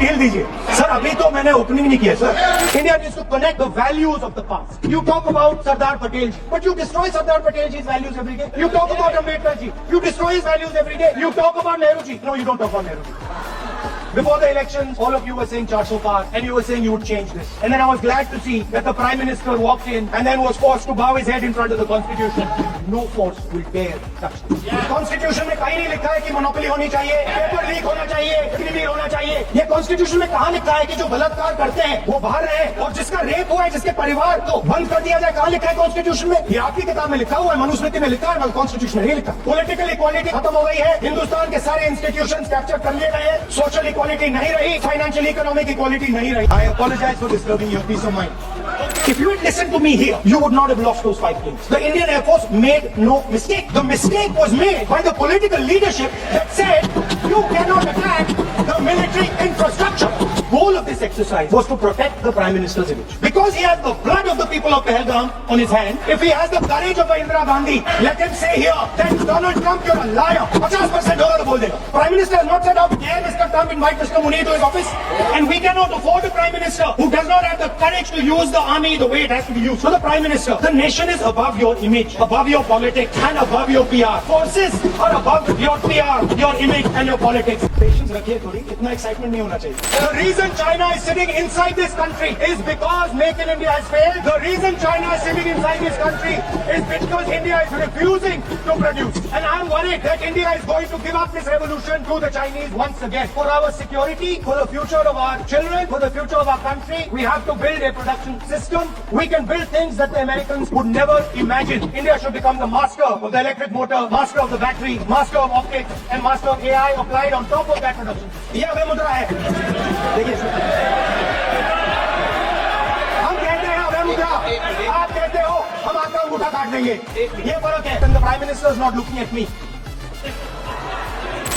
Detail दीजिए sir. अभी तो मैंने ओपनिंग नहीं किया sir. India needs to connect the values of the past. You talk about Sardar Patel ji, but you destroy Sardar Patel ji's values every day. You talk about Ambedkar ji, you destroy his values every day. You talk about Nehru ji, no, you don't talk about Nehru ji. Before the elections, all of you were saying 400 par, and you were saying you would change this. And then I was glad to see that the Prime Minister walked in and then was forced to bow his head in front of the Constitution. No force will dare touch this. Constitution में कहीं नहीं लिखा है कि monopoly होनी चाहिए, paper leak होना चाहिए, क्रिमिनल होना चाहिए। ये Constitution में कहाँ लिखा है कि जो बलात्कार करते हैं वो बाहर रहे, और जिसका रेप हुआ है जिसके परिवार को बंद कर दिया जाए? कहाँ लिखा है Constitution में? ये आपकी किताब में लिखा हुआ है, मनुस्मृति में लिखा है, Constitution में नहीं लिखा। पॉलिटिकल इक्वालिटी खत्म हो गई है, हिंदुस्तान के सारे इंस्टीट्यूशंस कैप्चर कर लिए गए हैं, सोशल इक्वालिटी नहीं रही, फाइनेंशियल इकोनॉमिक इक्वालिटी नहीं रही। I apologize for disturbing your peace of mind. If you had listened to me here, you would not have lost those 5 planes. The Indian Air Force made no mistake. The mistake was made by the political leadership that said you cannot attack the military infrastructure. The goal of this exercise was to protect the Prime Minister's image. Because he has the blood of the people of Pahalgam on his hand, if he has the courage of Indira Gandhi, let him say here that Donald Trump, you're a liar. 50% होगा तो बोल देगा. Prime Minister has not said how dare Mr. Trump invite Mr. Muni to his office. And we cannot afford a Prime Minister who does not have the courage to use the army the way it has to be used. So the Prime Minister, the nation is above your image, above your politics, and above your PR. Forces are above your PR, your image, and your politics. Patience रखिए थोड़ी, इतना excitement नहीं होना चाहिए. The reason China is sitting inside this country is because Make in India has failed. The reason China is sitting inside this country is because India is refusing to produce. And I'm worried that India is going to give up this revolution to the Chinese once again. For our security, for the future of our children, for the future of our country, we have to build a production system. We can build things that the Americans would never imagine. India should become the master of the electric motor, master of the battery, master of optics, and master of AI applied on top of that production. ये अभय मुद्रा है। देखिए हम कहते हैं अभय मुद्रा, आप कहते हो हम आपका अंगूठा काट देंगे। ये फर्क है। The Prime Minister is not looking at me.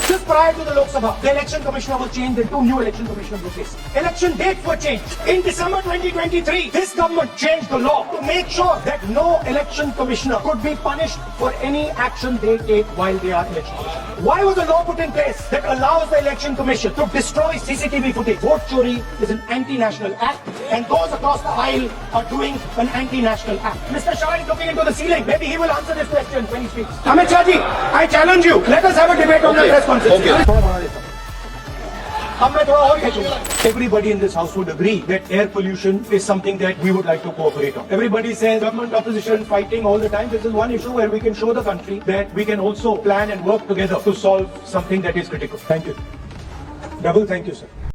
Just prior to the Lok Sabha, the election commissioner was changed and 2 new election commissioners were placed. Election dates were changed. In December 2023, this government changed the law to make sure that no election commissioner could be punished for any action they take while they are election commissioner. Why was a law put in place that allows the election commission to destroy CCTV footage? Vote chori is an anti-national act, and those across the aisle are doing an anti-national act. Mr. Shah is looking into the ceiling. Maybe he will answer this question when he speaks. Amit Shah ji, I challenge you. Let us have a debate on the press conference. अब मैं थोड़ा और खींचूंगा. Everybody in this house would agree that air pollution is something that we would like to cooperate on. Everybody says government opposition fighting all the time. This is one issue where we can show the country that we can also plan and work together to solve something that is critical. Thank you. Double thank you, sir.